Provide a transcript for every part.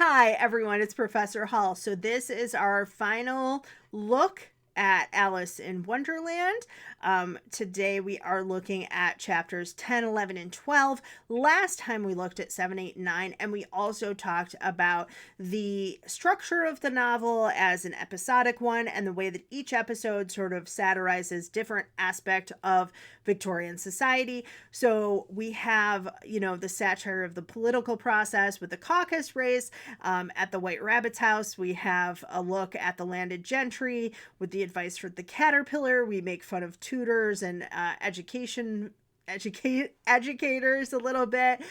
Hi, everyone. It's Professor Hall. So, this is our final look at Alice in Wonderland. Today, we are looking at chapters 10, 11, and 12. Last time, we looked at 7, 8, and 9, and we also talked about the structure of the novel as an episodic one and the way that each episode sort of satirizes different aspect of Victorian society. So, we have, the satire of the political process with the caucus race. At the White Rabbit's house, we have a look at the landed gentry with the advice for the caterpillar. We make fun of tutors and educators a little bit.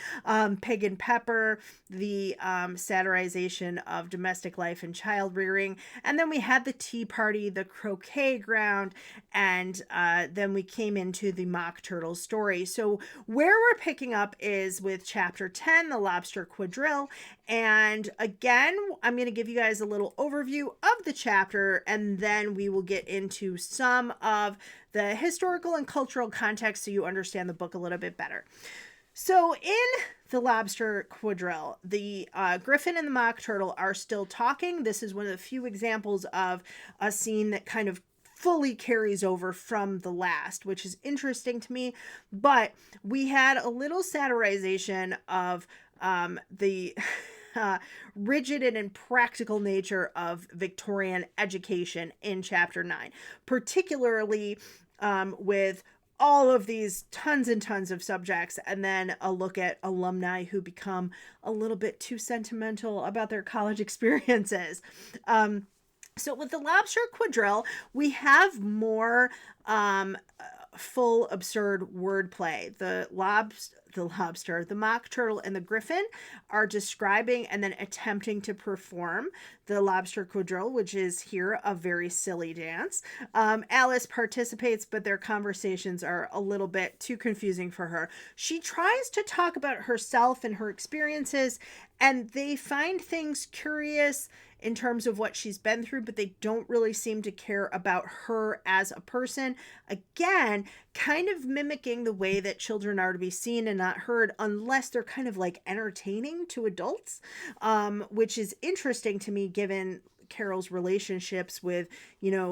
Pig and Pepper, the satirization of domestic life and child rearing. And then we had the tea party, the croquet ground, and then we came into the mock turtle story. So where we're picking up is with chapter 10, the lobster quadrille. And again, I'm going to give you guys a little overview of the chapter, and then we will get into some of the historical and cultural context so you understand the book a little bit better. So in the lobster quadrille, the griffin and the mock turtle are still talking. This is one of the few examples of a scene that kind of fully carries over from the last, which is interesting to me. But we had a little satirization of the rigid and impractical nature of Victorian education in chapter 9, particularly with all of these tons and tons of subjects, and then a look at alumni who become a little bit too sentimental about their college experiences. So with the lobster quadrille, we have more full absurd wordplay. The lobster, the mock turtle, and the griffin are describing and then attempting to perform the lobster quadrille, which is here a very silly dance. Alice participates, but their conversations are a little bit too confusing for her. She tries to talk about herself and her experiences, and they find things curious in terms of what she's been through, but they don't really seem to care about her as a person. Again, kind of mimicking the way that children are to be seen and not heard unless they're kind of like entertaining to adults, which is interesting to me given Carol's relationships with,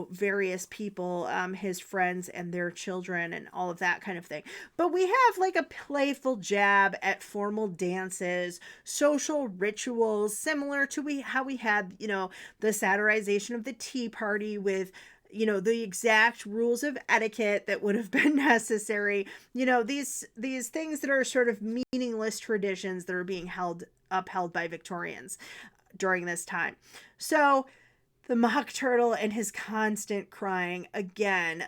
various people, his friends and their children and all of that kind of thing. But we have like a playful jab at formal dances, social rituals, similar to how we had, the satirization of the tea party with, the exact rules of etiquette that would have been necessary, these things that are sort of meaningless traditions that are being upheld by Victorians during this time. So the mock turtle and his constant crying, again,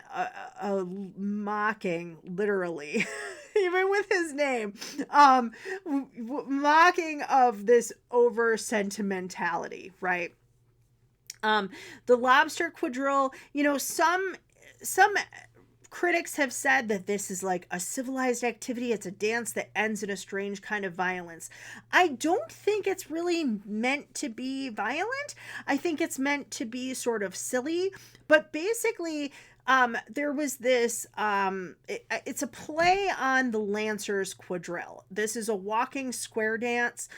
a mocking, literally, even with his name, mocking of this over sentimentality, right? The lobster quadrille, some critics have said that this is like a civilized activity. It's a dance that ends in a strange kind of violence. I don't think it's really meant to be violent. I think it's meant to be sort of silly, but basically there was this, it's a play on the Lancers quadrille. This is a walking square dance.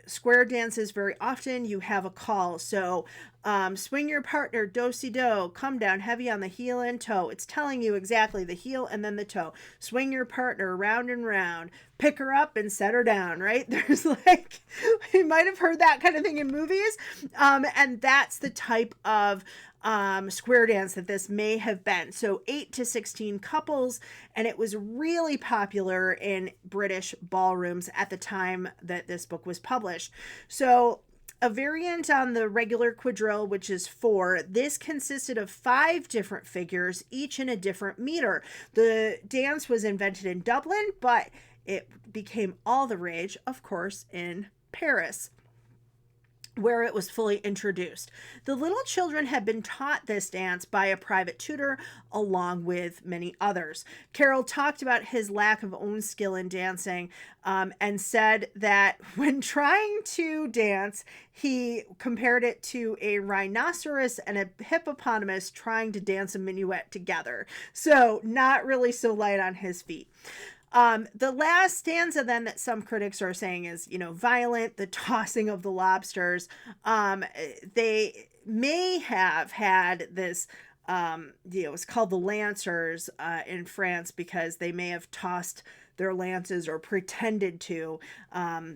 Square dances, very often you have a call. So swing your partner, do-si-do, come down heavy on the heel and toe. It's telling you exactly the heel and then the toe. Swing your partner round and round, pick her up and set her down, right? There's like, you might have heard that kind of thing in movies. And that's the type of square dance that this may have been. So 8 to 16 couples, and it was really popular in British ballrooms at the time that this book was published. So a variant on the regular quadrille, which is 4, this consisted of 5 different figures, each in a different meter. The dance was invented in Dublin, but it became all the rage, of course, in Paris, where it was fully introduced. The little children had been taught this dance by a private tutor along with many others. Carol talked about his lack of own skill in dancing and said that when trying to dance, he compared it to a rhinoceros and a hippopotamus trying to dance a minuet together. So not really so light on his feet. The last stanza then that some critics are saying is, violent, the tossing of the lobsters. They may have had this, it's called the Lancers in France because they may have tossed their lances or pretended to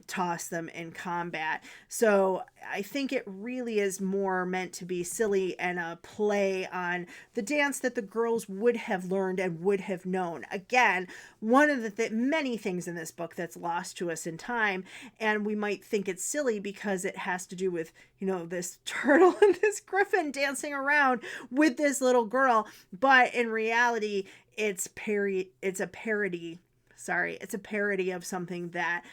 toss them in combat. So I think it really is more meant to be silly and a play on the dance that the girls would have learned and would have known. Again, one of the many things in this book that's lost to us in time, and we might think it's silly because it has to do with, this turtle and this griffin dancing around with this little girl, but in reality, it's a parody. Sorry, it's a parody of something that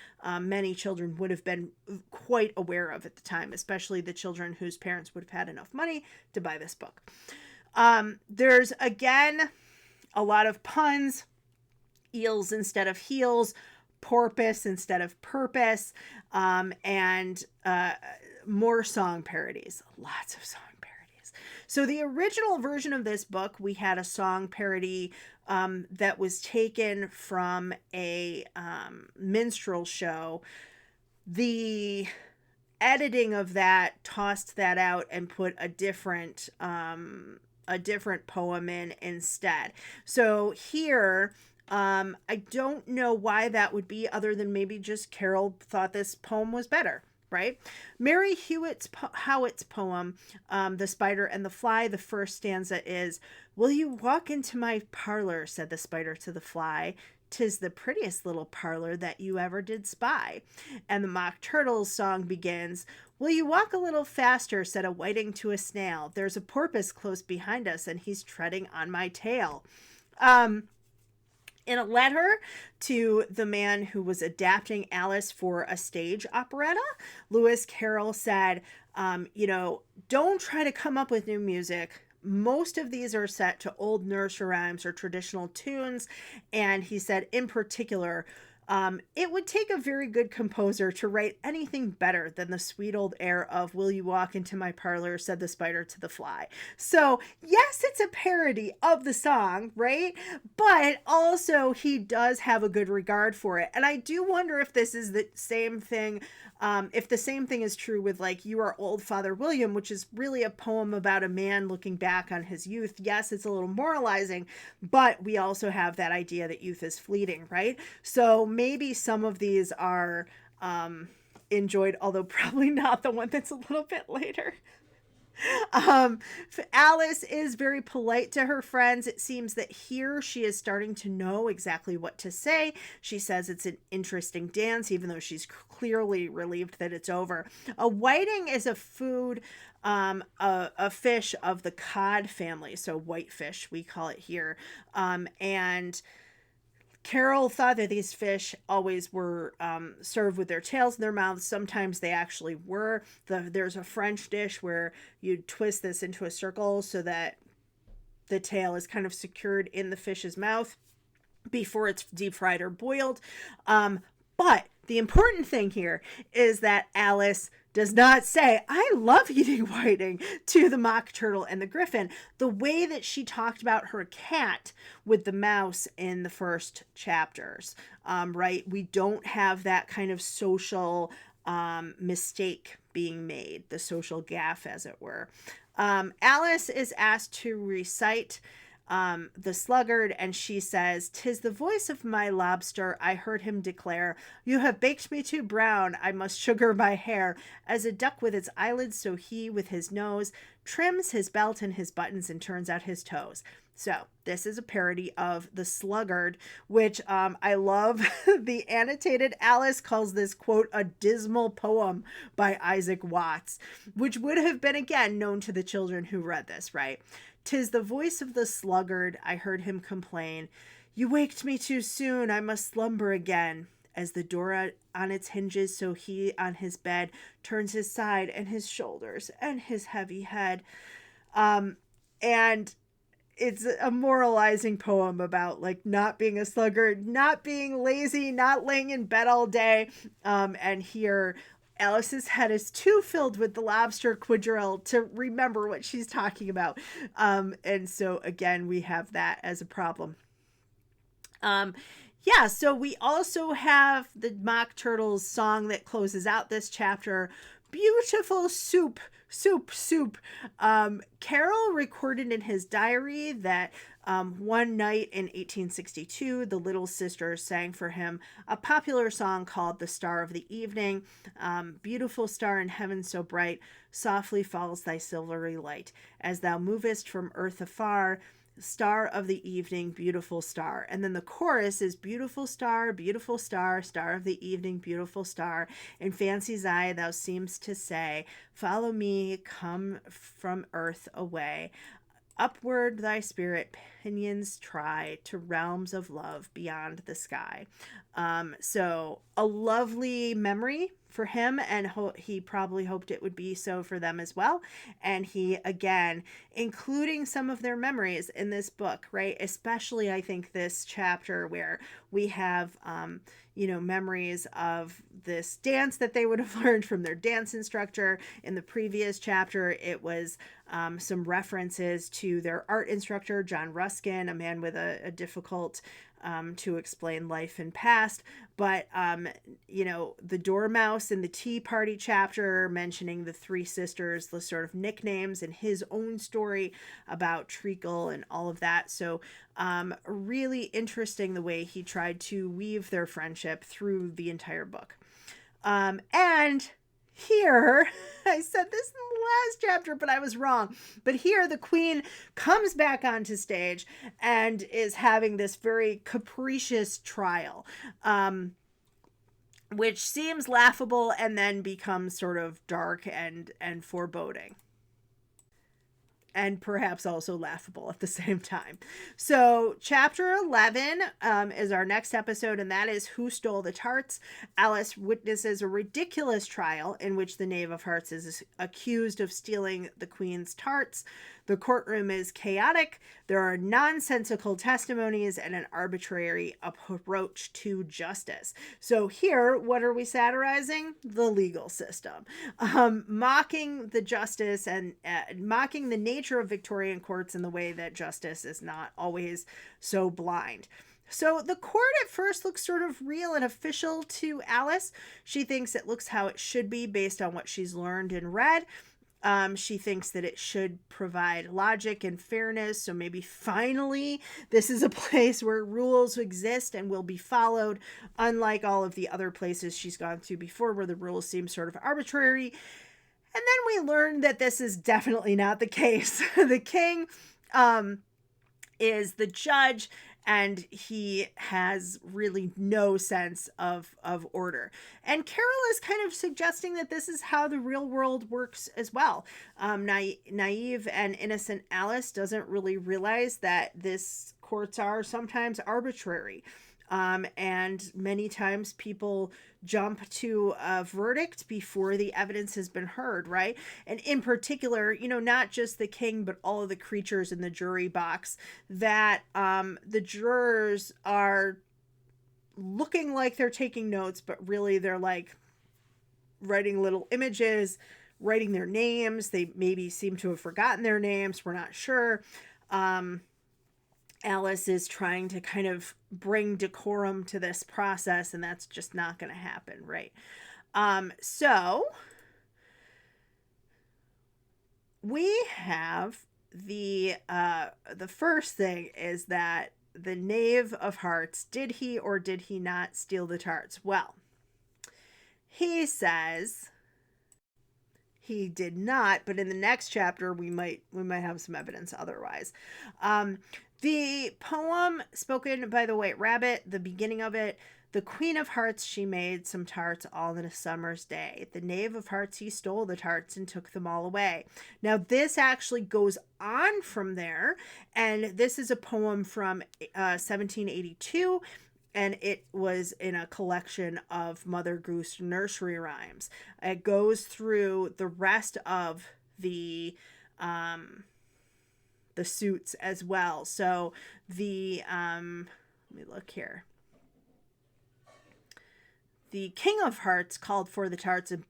many children would have been quite aware of at the time, especially the children whose parents would have had enough money to buy this book. There's, again, a lot of puns, eels instead of heels, porpoise instead of purpose, and more song parodies. Lots of song parodies. So the original version of this book, we had a song parody that was taken from a minstrel show. The editing of that tossed that out and put a different poem in instead. So here, I don't know why that would be, other than maybe just Carol thought this poem was better. Right? Mary Howitt's poem, The Spider and the Fly, the first stanza is, "Will you walk into my parlor, said the spider to the fly. 'Tis the prettiest little parlor that you ever did spy." And the Mock Turtle's song begins, "Will you walk a little faster, said a whiting to a snail. There's a porpoise close behind us, and he's treading on my tail." In a letter to the man who was adapting Alice for a stage operetta, Lewis Carroll said, don't try to come up with new music. Most of these are set to old nursery rhymes or traditional tunes. And he said, in particular, it would take a very good composer to write anything better than the sweet old air of "Will you walk into my parlor, said the spider to the fly." So yes, it's a parody of the song, right? But also he does have a good regard for it. And I do wonder if this is the same thing, if the same thing is true with like "You Are Old, Father William," which is really a poem about a man looking back on his youth. Yes, it's a little moralizing, but we also have that idea that youth is fleeting, right? So maybe some of these are enjoyed, although probably not the one that's a little bit later. Alice is very polite to her friends. It seems that here she is starting to know exactly what to say. She says it's an interesting dance, even though she's clearly relieved that it's over. A whiting is a food, a fish of the cod family, so whitefish we call it here, and Carol thought that these fish always were served with their tails in their mouths. Sometimes they actually were. There's a French dish where you twist this into a circle so that the tail is kind of secured in the fish's mouth before it's deep fried or boiled. But the important thing here is that Alice does not say, "I love eating whiting," to the Mock Turtle and the Griffin, the way that she talked about her cat with the mouse in the first chapters, right? We don't have that kind of social mistake being made, the social gaffe, as it were. Alice is asked to recite the sluggard, and she says, "'Tis the voice of my lobster, I heard him declare, you have baked me too brown, I must sugar my hair. As a duck with its eyelids, so he with his nose trims his belt and his buttons and turns out his toes." So this is a parody of the sluggard, which I love. The annotated Alice calls this, quote, "a dismal poem by Isaac Watts," which would have been, again, known to the children who read this, right? "'Tis the voice of the sluggard, I heard him complain. You waked me too soon, I must slumber again. As the door on its hinges, so he on his bed turns his side and his shoulders and his heavy head." And it's a moralizing poem about like not being a sluggard, not being lazy, not laying in bed all day. And here Alice's head is too filled with the lobster quadrille to remember what she's talking about. And so again, we have that as a problem. Yeah, so we also have the Mock Turtles song that closes out this chapter. Beautiful soup, soup, soup. Carol recorded in his diary that one night in 1862, the Little Sisters sang for him a popular song called The Star of the Evening. Beautiful star in heaven so bright, softly falls thy silvery light. As thou movest from earth afar, star of the evening, beautiful star. And then the chorus is beautiful star, star of the evening, beautiful star. In fancy's eye thou seemst to say, follow me, come from earth away. Upward thy spirit pinions try to realms of love beyond the sky. So a lovely memory for him, and he probably hoped it would be so for them as well. And he, again, including some of their memories in this book, right? Especially, I think, this chapter where we have, memories of this dance that they would have learned from their dance instructor. In the previous chapter, it was some references to their art instructor, John Ruskin, a man with a difficult to explain life and past. But, the Dormouse in the Tea Party chapter, mentioning the three sisters, the sort of nicknames, and his own story about Treacle and all of that. So really interesting the way he tried to weave their friendship through the entire book. And here, I said this in the last chapter, but I was wrong. But here, the queen comes back onto stage and is having this very capricious trial, which seems laughable and then becomes sort of dark and foreboding. And perhaps also laughable at the same time. So, chapter 11 is our next episode, and that is Who Stole the Tarts? Alice witnesses a ridiculous trial in which the Knave of Hearts is accused of stealing the Queen's tarts. The courtroom is chaotic. There are nonsensical testimonies and an arbitrary approach to justice. So here, what are we satirizing? The legal system. Mocking the justice and mocking the nature of Victorian courts and the way that justice is not always so blind. So the court at first looks sort of real and official to Alice. She thinks it looks how it should be based on what she's learned and read. She thinks that it should provide logic and fairness. So maybe finally this is a place where rules exist and will be followed, unlike all of the other places she's gone to before where the rules seem sort of arbitrary. And then we learn that this is definitely not the case. The king is the judge, and he has really no sense of order. And Carol is kind of suggesting that this is how the real world works as well. Naive and innocent Alice doesn't really realize that this courts are sometimes arbitrary. And many times people jump to a verdict before the evidence has been heard, right? And in particular, not just the king, but all of the creatures in the jury box, that the jurors are looking like they're taking notes, but really they're like writing little images, writing their names. They maybe seem to have forgotten their names. We're not sure. Alice is trying to kind of bring decorum to this process, and that's just not going to happen, right? So we have the first thing is that the Knave of Hearts, did he or did he not steal the tarts? Well, he says he did not, but in the next chapter we might have some evidence otherwise. The poem spoken by the White Rabbit, the beginning of it, the Queen of Hearts, she made some tarts all in a summer's day. The Knave of Hearts, he stole the tarts and took them all away. Now, this actually goes on from there, and this is a poem from 1782, and it was in a collection of Mother Goose nursery rhymes. It goes through the rest of the suits as well. So let me look here. The king of hearts called for the tarts and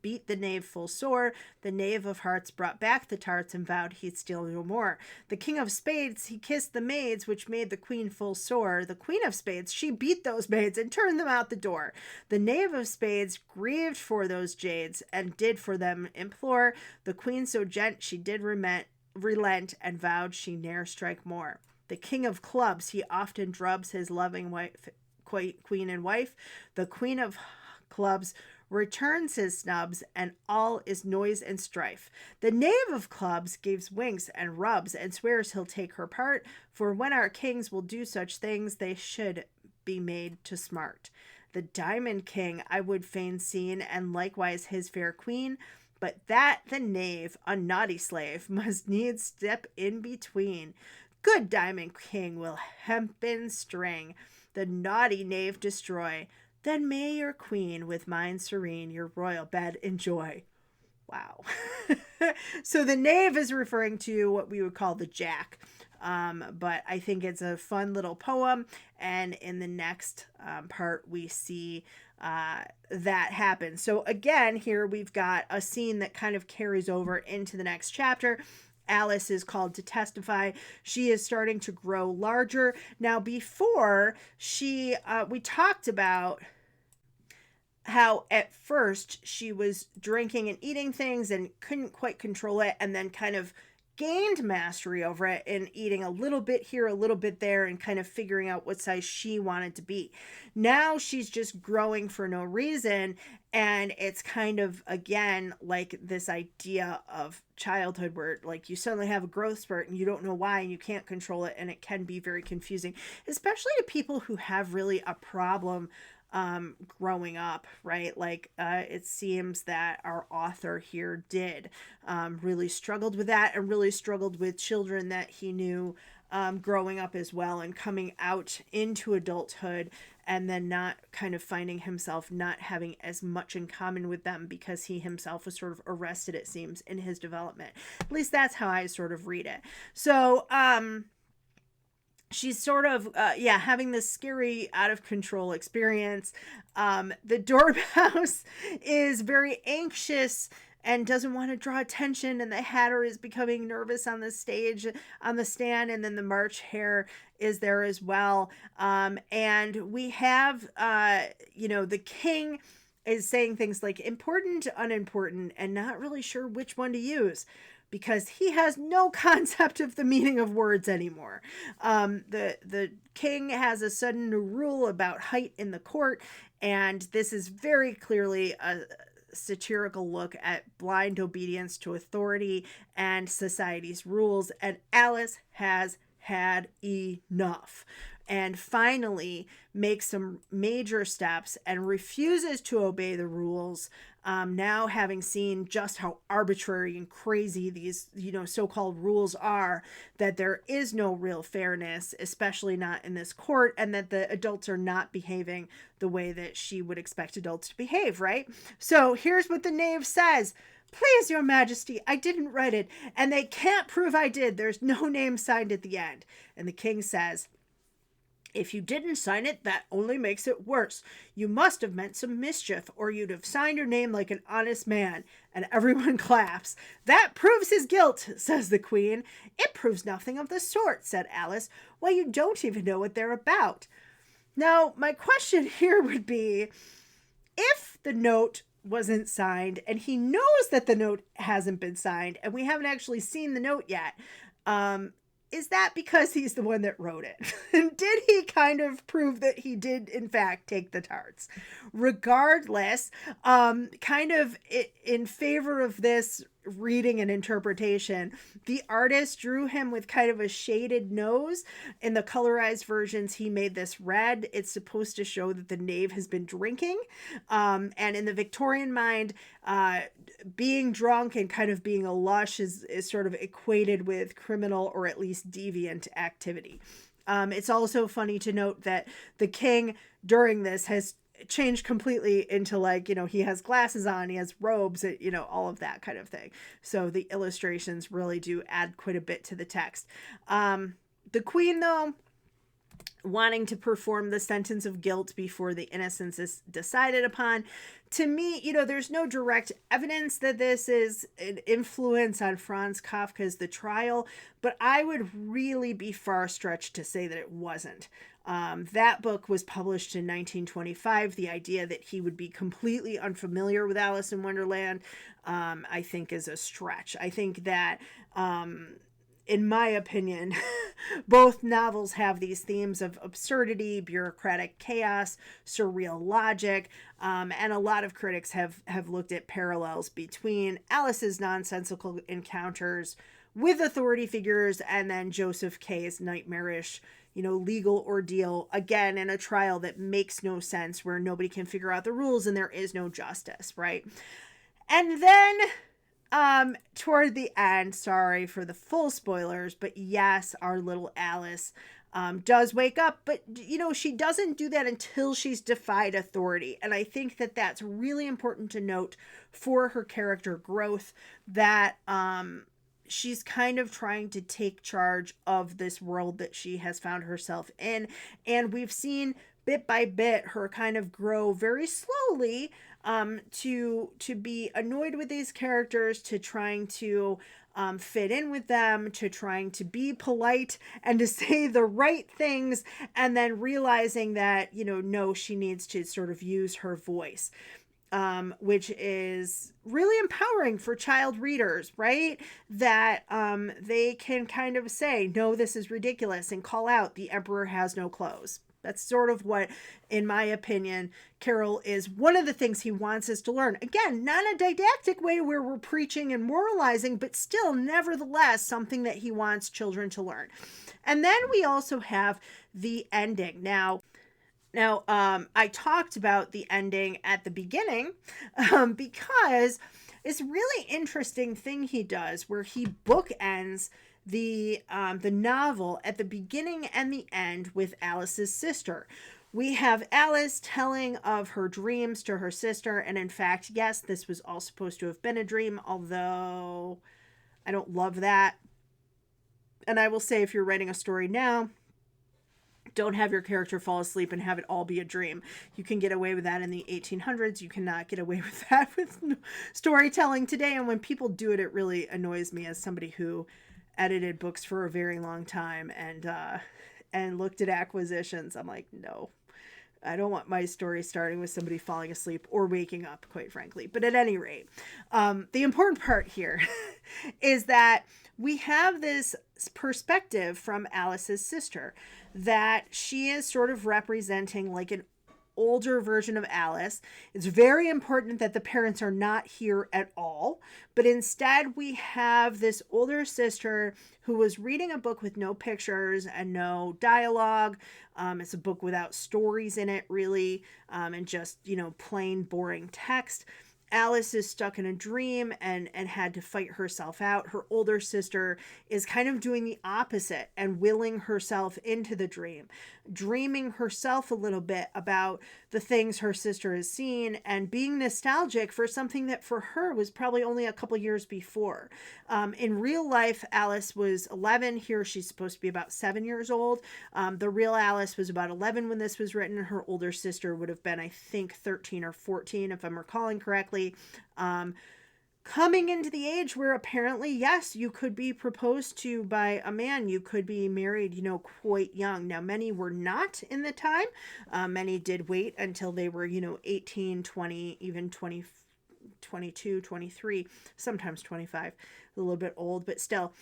beat the knave full sore. The knave of hearts brought back the tarts and vowed he'd steal no more. The king of spades, he kissed the maids, which made the queen full sore. The queen of spades, she beat those maids and turned them out the door. The knave of spades grieved for those jades and did for them implore. The queen so gent she did relent and vowed she ne'er strike more. The king of clubs, he often drubs his loving wife, queen and wife. The queen of clubs returns his snubs, and all is noise and strife. The knave of clubs gives winks and rubs, and swears he'll take her part, for when our kings will do such things, they should be made to smart. The diamond king I would fain seen, and likewise his fair queen, but that the knave, a naughty slave, must needs step in between. Good diamond king will hempen string the naughty knave destroy, then may your queen with mind serene your royal bed enjoy. Wow. So the knave is referring to what we would call the jack. But I think it's a fun little poem. And in the next part, we see that happen. So again, here we've got a scene that kind of carries over into the next chapter. Alice is called to testify. She is starting to grow larger. Now, before we talked about how at first she was drinking and eating things and couldn't quite control it, and then kind of gained mastery over it and eating a little bit here, a little bit there, and kind of figuring out what size she wanted to be. Now she's just growing for no reason, and it's kind of, again, like this idea of childhood where like you suddenly have a growth spurt and you don't know why and you can't control it, and it can be very confusing, especially to people who have really a problem growing up, right? Like it seems that our author here did really struggled with that, and really struggled with children that he knew growing up as well, and coming out into adulthood, and then not kind of finding himself not having as much in common with them because he himself was sort of arrested, it seems, in his development. At least that's how I sort of read it. So she's sort of having this scary, out of control experience. The dormouse is very anxious and doesn't want to draw attention, and the hatter is becoming nervous on the stage, on the stand, and then the March Hare is there as well. And we have the king is saying things like important, unimportant, and not really sure which one to use, because he has no concept of the meaning of words anymore. The king has a sudden rule about height in the court, and this is very clearly a satirical look at blind obedience to authority and society's rules, and Alice has had enough, and finally makes some major steps and refuses to obey the rules. Now having seen just how arbitrary and crazy these, so-called rules are, that there is no real fairness, especially not in this court, and that the adults are not behaving the way that she would expect adults to behave, right? So here's what the knave says. Please, your majesty, I didn't write it, and they can't prove I did. There's no name signed at the end. And the king says, if you didn't sign it, that only makes it worse. You must have meant some mischief, or you'd have signed your name like an honest man. And everyone claps. That proves his guilt, says the queen. It proves nothing of the sort, said Alice. Why, you don't even know what they're about. Now, my question here would be, if the note wasn't signed, and he knows that the note hasn't been signed, and we haven't actually seen the note yet, is that because he's the one that wrote it? And did he kind of prove that he did, in fact, take the tarts? Regardless, kind of in favor of this reading and interpretation, the artist drew him with kind of a shaded nose. In the colorized versions, he made this red. It's supposed to show that the knave has been drinking. And in the Victorian mind, being drunk and kind of being a lush is sort of equated with criminal or at least deviant activity. It's also funny to note that the king during this has changed completely into, like, he has glasses on, he has robes, all of that kind of thing. So the illustrations really do add quite a bit to the text. The queen, though, wanting to perform the sentence of guilt before the innocence is decided upon. To me, there's no direct evidence that this is an influence on Franz Kafka's The Trial, but I would really be far stretched to say that it wasn't. That book was published in 1925. The idea that he would be completely unfamiliar with Alice in Wonderland, I think, is a stretch. I think that, in my opinion, both novels have these themes of absurdity, bureaucratic chaos, surreal logic, and a lot of critics have looked at parallels between Alice's nonsensical encounters with authority figures and then Joseph K.'s nightmarish, legal ordeal, again, in a trial that makes no sense, where nobody can figure out the rules and there is no justice, right? And then toward the end, sorry for the full spoilers, but yes, our little Alice does wake up, but she doesn't do that until she's defied authority. And I think that that's really important to note for her character growth, that she's kind of trying to take charge of this world that she has found herself in. And we've seen bit by bit her kind of grow very slowly, to be annoyed with these characters, to trying to fit in with them, to trying to be polite and to say the right things, and then realizing that, no, she needs to sort of use her voice. Which is really empowering for child readers, right? That they can kind of say, no, this is ridiculous, and call out, the emperor has no clothes. That's sort of what, in my opinion, Carroll is one of the things he wants us to learn. Again, not a didactic way where we're preaching and moralizing, but still, nevertheless, something that he wants children to learn. And then we also have the ending. Now, I talked about the ending at the beginning, because it's a really interesting thing he does, where he bookends the novel at the beginning and the end with Alice's sister. We have Alice telling of her dreams to her sister, and in fact, yes, this was all supposed to have been a dream, although I don't love that. And I will say, if you're writing a story now, don't have your character fall asleep and have it all be a dream. You can get away with that in the 1800s. You cannot get away with that with storytelling today. And when people do it, it really annoys me, as somebody who edited books for a very long time and looked at acquisitions. I'm like, no, I don't want my story starting with somebody falling asleep or waking up, quite frankly. But at any rate, the important part here is that we have this perspective from Alice's sister, that she is sort of representing like an older version of Alice. It's very important that the parents are not here at all, but instead we have this older sister who was reading a book with no pictures and no dialogue. It's a book without stories in it, really, and just, plain boring text. Alice is stuck in a dream and had to fight herself out. Her older sister is kind of doing the opposite and willing herself into the dream, dreaming herself a little bit about the things her sister has seen, and being nostalgic for something that for her was probably only a couple years before. In real life, Alice was 11. Here, she's supposed to be about 7 years old. The real Alice was about 11 when this was written. Her older sister would have been, I think, 13 or 14, if I'm recalling correctly. Coming into the age where apparently, yes, you could be proposed to by a man. You could be married, quite young. Now, many were not in the time. Many did wait until they were, 18, 20, even 20, 22, 23, sometimes 25. A little bit old, but still.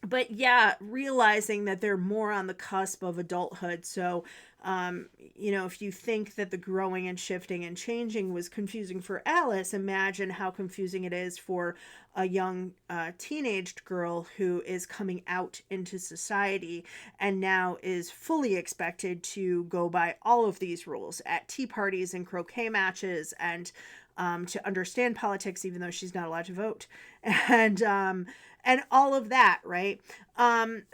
But yeah, realizing that they're more on the cusp of adulthood. So, if you think that the growing and shifting and changing was confusing for Alice, imagine how confusing it is for a young teenaged girl who is coming out into society and now is fully expected to go by all of these rules at tea parties and croquet matches, and to understand politics, even though she's not allowed to vote. And all of that, right?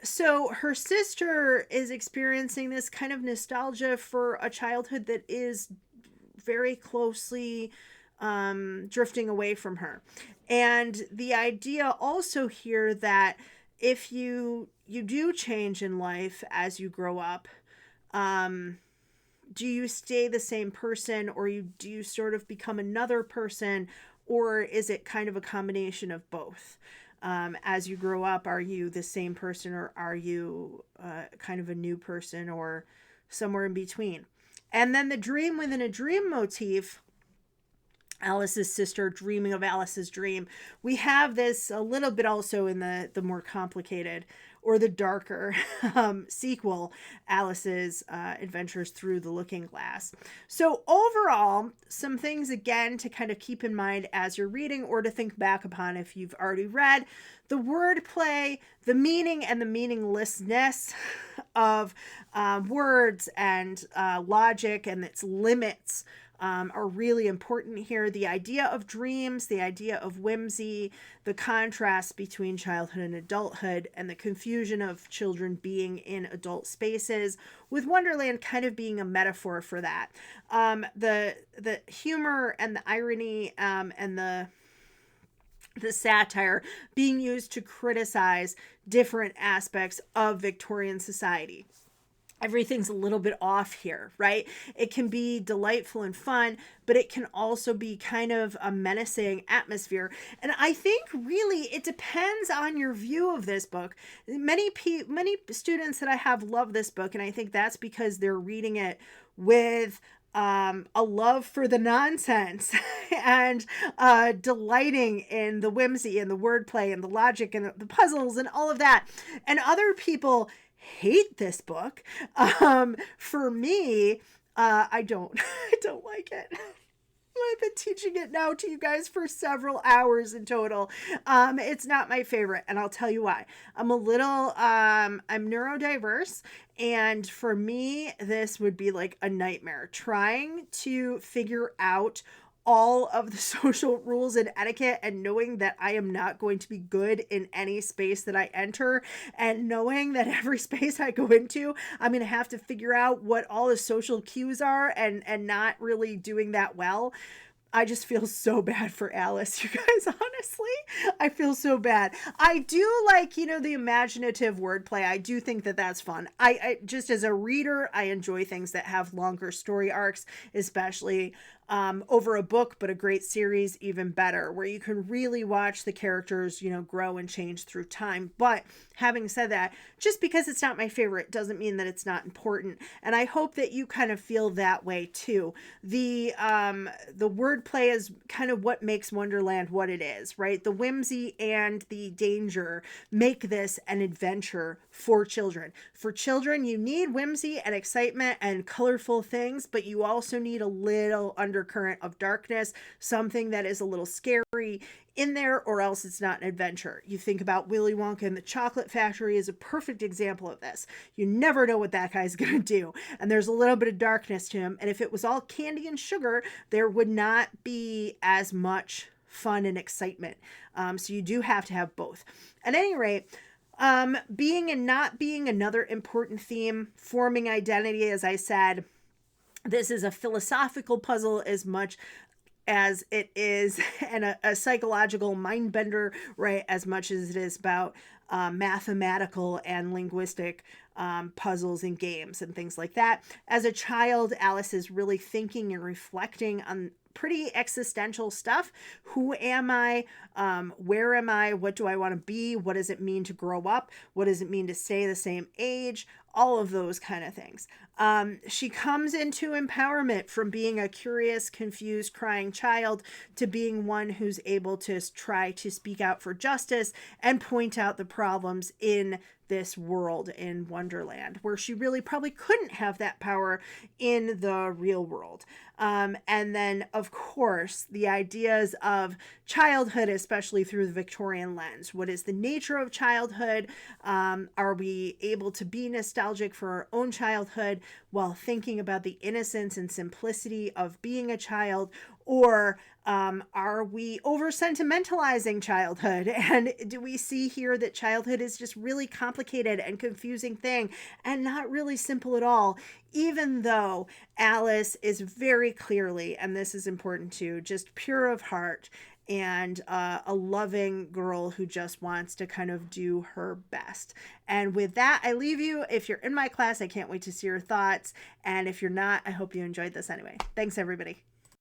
So her sister is experiencing this kind of nostalgia for a childhood that is very closely drifting away from her. And the idea also here that if you do change in life as you grow up, um, do you stay the same person, or do you sort of become another person, or is it kind of a combination of both? As you grow up, are you the same person, or are you kind of a new person, or somewhere in between? And then the dream within a dream motif, Alice's sister dreaming of Alice's dream. We have this a little bit also in the more complicated, or the darker sequel, Alice's Adventures Through the Looking Glass. So overall, some things again to kind of keep in mind as you're reading, or to think back upon if you've already read: the wordplay, the meaning and the meaninglessness of words, and logic and its limits are really important here. The idea of dreams, the idea of whimsy, the contrast between childhood and adulthood, and the confusion of children being in adult spaces, with Wonderland kind of being a metaphor for that. The humor and the irony, and the satire being used to criticize different aspects of Victorian society. Everything's a little bit off here, right? It can be delightful and fun, but it can also be kind of a menacing atmosphere. And I think really it depends on your view of this book. Many students that I have love this book, and I think that's because they're reading it with a love for the nonsense and delighting in the whimsy and the wordplay and the logic and the puzzles and all of that. And other people hate this book. For me, I don't I don't like it. I've been teaching it now to you guys for several hours in total. It's not my favorite, and I'll tell you why. I'm neurodiverse, and for me, this would be like a nightmare, trying to figure out all of the social rules and etiquette, and knowing that I am not going to be good in any space that I enter, and knowing that every space I go into, I'm going to have to figure out what all the social cues are, and not really doing that well. I just feel so bad for Alice, you guys, honestly. I feel so bad. I do like, the imaginative wordplay. I do think that that's fun. I just, as a reader, I enjoy things that have longer story arcs, especially over a book, but a great series even better, where you can really watch the characters, grow and change through time. But having said that, just because it's not my favorite doesn't mean that it's not important. And I hope that you kind of feel that way too. The wordplay is kind of what makes Wonderland what it is, right? The whimsy and the danger make this an adventure for children. For children, you need whimsy and excitement and colorful things, but you also need a little undercurrent of darkness, something that is a little scary in there, or else it's not an adventure. You think about Willy Wonka and the Chocolate Factory is a perfect example of this. You never know what that guy's going to do, and there's a little bit of darkness to him, and if it was all candy and sugar, there would not be as much fun and excitement. So you do have to have both. At any rate, being and not being, another important theme. Forming identity, as I said, this is a philosophical puzzle as much as it is and a psychological mind bender, right, as much as it is about mathematical and linguistic puzzles and games and things like that. As a child, Alice is really thinking and reflecting on pretty existential stuff. Who am I? Where am I? What do I want to be? What does it mean to grow up? What does it mean to stay the same age? All of those kind of things. She comes into empowerment from being a curious, confused, crying child to being one who's able to try to speak out for justice and point out the problems in this world in Wonderland, where she really probably couldn't have that power in the real world. And then, of course, the ideas of childhood, especially through the Victorian lens. What is the nature of childhood? Are we able to be nostalgic for our own childhood while thinking about the innocence and simplicity of being a child? Or are we over sentimentalizing childhood? And do we see here that childhood is just really complicated and confusing thing and not really simple at all, even though Alice is very clearly, and this is important too, just pure of heart and a loving girl who just wants to kind of do her best. And with that, I leave you. If you're in my class, I can't wait to see your thoughts. And if you're not, I hope you enjoyed this anyway. Thanks, everybody.